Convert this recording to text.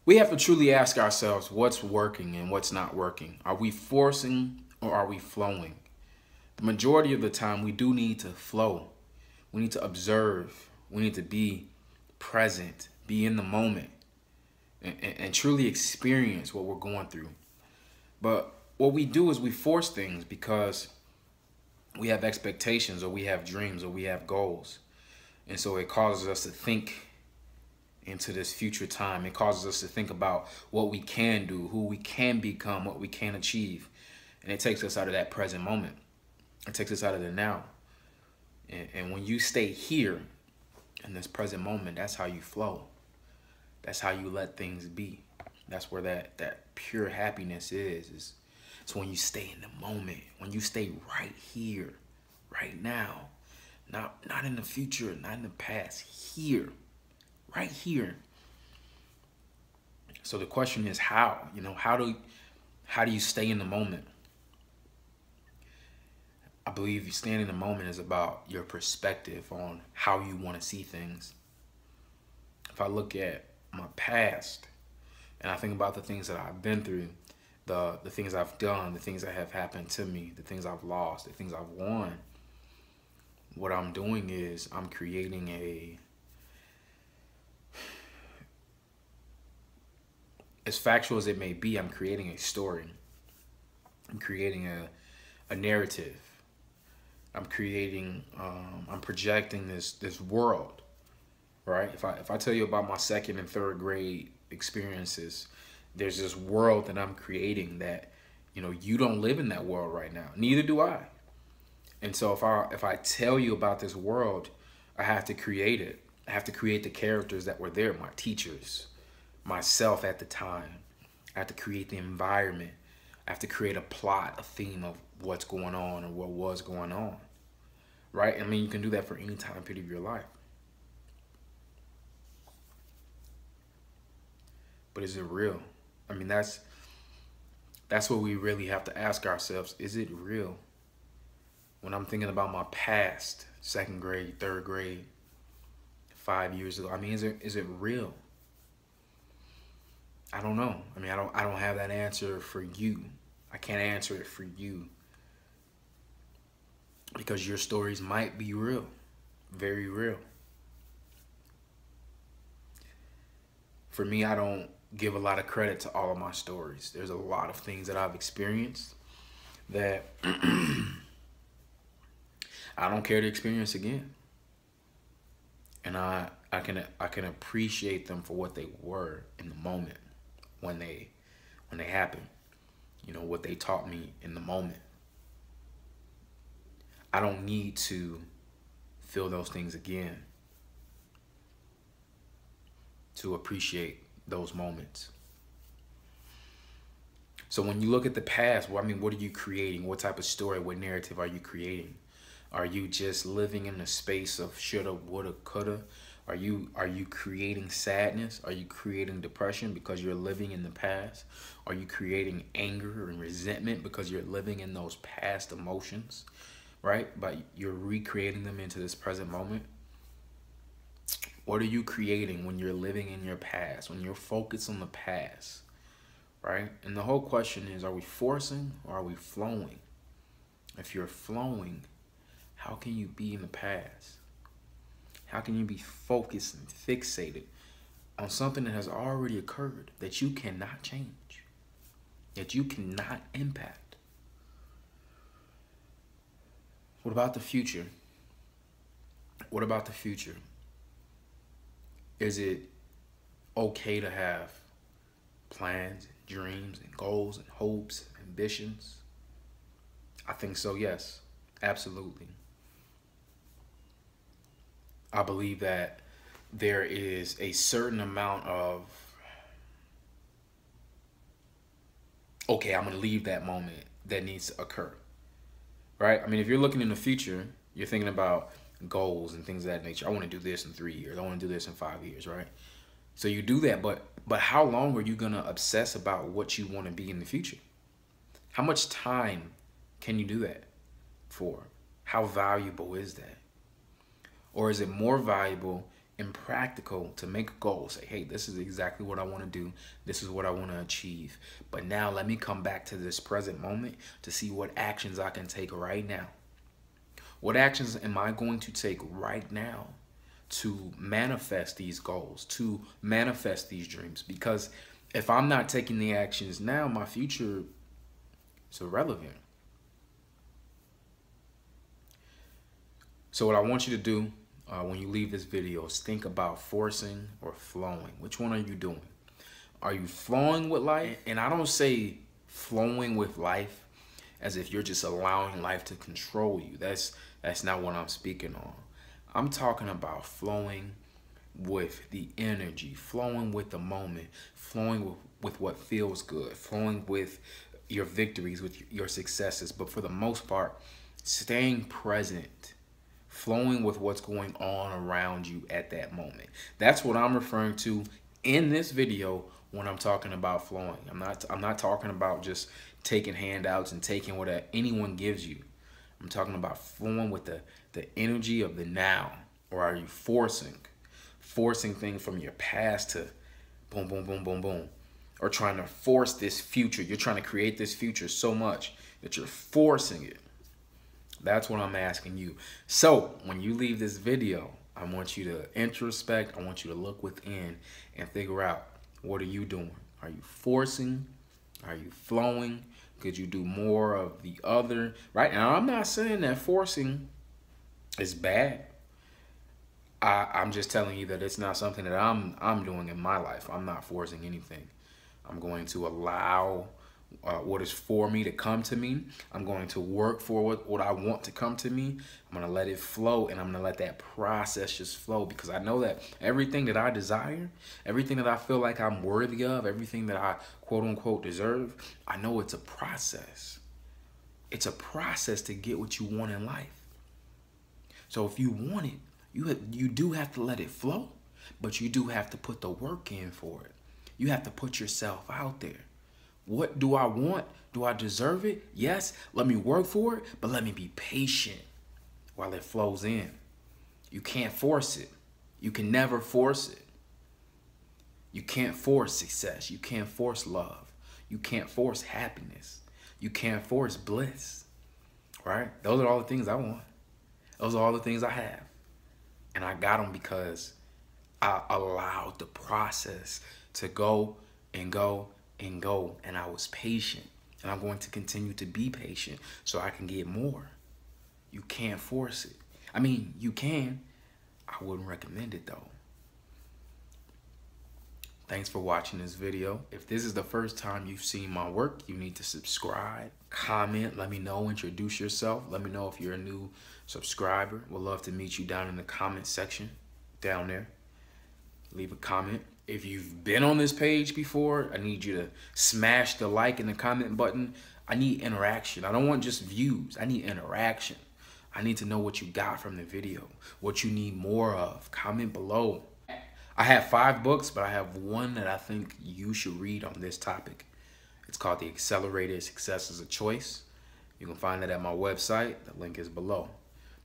We have to truly ask ourselves what's working and what's not working. Are we forcing or are we flowing? The majority of the time, we do need to flow. We need to observe. We need to be present, be in the moment, and truly experience what we're going through. But what we do is we force things because we have expectations or we have dreams or we have goals. And so it causes us to think into this future time. It causes us to think about what we can do, who we can become, what we can achieve. And it takes us out of that present moment. It takes us out of the now. And when you stay here in this present moment, that's how you flow. That's how you let things be. That's where that pure happiness is. It's when you stay in the moment, when you stay right here, right now. Not in the future, not in the past, here, right here. So the question is how? How do you stay in the moment? I believe staying in the moment is about your perspective on how you want to see things. If I look at my past and I think about the things that I've been through, the things I've done, the things that have happened to me, the things I've lost, the things I've won, what I'm doing is I'm creating as factual as it may be, I'm creating a story. I'm creating a narrative. I'm projecting this world, right? If I tell you about my second and third grade experiences, there's this world that I'm creating that, you don't live in that world right now. Neither do I. And so if I tell you about this world, I have to create it. I have to create the characters that were there, my teachers, myself at the time. I have to create the environment. I have to create a plot, a theme of what's going on or what was going on, right? I mean, you can do that for any time period of your life. But is it real? I mean, that's what we really have to ask ourselves. Is it real? When I'm thinking about my past, second grade, third grade, 5 years ago, I mean, is it real? I don't know. I mean, I don't have that answer for you. I can't answer it for you because your stories might be real, very real. For me, I don't give a lot of credit to all of my stories. There's a lot of things that I've experienced that I don't care to experience again. And I can appreciate them for what they were in the moment when they happened. What they taught me in the moment. I don't need to feel those things again to appreciate those moments. So when you look at the past, well, I mean, what are you creating? What type of story, what narrative are you creating? Are you just living in the space of shoulda, woulda, coulda? Are you creating sadness? Are you creating depression because you're living in the past? Are you creating anger and resentment because you're living in those past emotions, right? But you're recreating them into this present moment. What are you creating when you're living in your past, when you're focused on the past, right? And the whole question is, are we forcing or are we flowing? If you're flowing, how can you be in the past? How can you be focused and fixated on something that has already occurred that you cannot change, that you cannot impact? What about the future? What about the future? Is it okay to have plans, and dreams, and goals, and hopes, and ambitions? I think so, yes, absolutely. I believe that there is a certain amount of, okay, I'm going to leave that moment that needs to occur, right? I mean, if you're looking in the future, you're thinking about goals and things of that nature. I want to do this in 3 years. I want to do this in 5 years, right? So you do that, but how long are you going to obsess about what you want to be in the future? How much time can you do that for? How valuable is that? Or is it more valuable and practical to make a goal. Say, hey, this is exactly what I want to do. This is what I want to achieve. But now let me come back to this present moment to see what actions I can take right now. What actions am I going to take right now to manifest these goals, to manifest these dreams? Because if I'm not taking the actions now, my future is irrelevant. So what I want you to do when you leave this video is think about forcing or flowing. Which one are you doing? Are you flowing with life? And I don't say flowing with life as if you're just allowing life to control you. That's not what I'm speaking on. I'm talking about flowing with the energy, flowing with the moment, flowing with what feels good, flowing with your victories, with your successes. But for the most part, staying present, flowing with what's going on around you at that moment. That's what I'm referring to in this video when I'm talking about flowing. I'm not talking about just taking handouts and taking what anyone gives you. I'm talking about flowing with the energy of the now. Or are you forcing things from your past to boom, boom, boom, boom, boom? Or trying to force this future. You're trying to create this future so much that you're forcing it. That's what I'm asking you. So when you leave this video, I want you to introspect. I want you to look within and figure out, what are you doing? Are you forcing? Are you flowing? Could you do more of the other? Right now, I'm not saying that forcing is bad. I'm just telling you that it's not something that I'm doing in my life. I'm not forcing anything. I'm going to allow what is for me to come to me. I'm going to work for what I want to come to me. I'm going to let it flow, and I'm going to let that process just flow, because I know that everything that I desire, everything that I feel like I'm worthy of, everything that I quote unquote deserve, I know it's a process. It's a process to get what you want in life. So if you want it, you do have to let it flow, but you do have to put the work in for it. You have to put yourself out there. What do I want? Do I deserve it? Yes. Let me work for it, but let me be patient while it flows in. You can't force it. You can never force it. You can't force success. You can't force love. You can't force happiness. You can't force bliss. Right? Those are all the things I want. Those are all the things I have. And I got them because I allowed the process to go and go and go. And I was patient. And I'm going to continue to be patient so I can get more. You can't force it. I mean, you can. I wouldn't recommend it though. Thanks for watching this video. If this is the first time you've seen my work, you need to subscribe, comment, let me know, introduce yourself. Let me know if you're a new subscriber. We'd love to meet you down in the comment section down there. Leave a comment. If you've been on this page before, I need you to smash the like and the comment button. I need interaction. I don't want just views. I need interaction. I need to know what you got from the video, what you need more of. Comment below. I have 5 books, but I have one that I think you should read on this topic. It's called The Accelerated Success is a Choice. You can find it at my website. The link is below.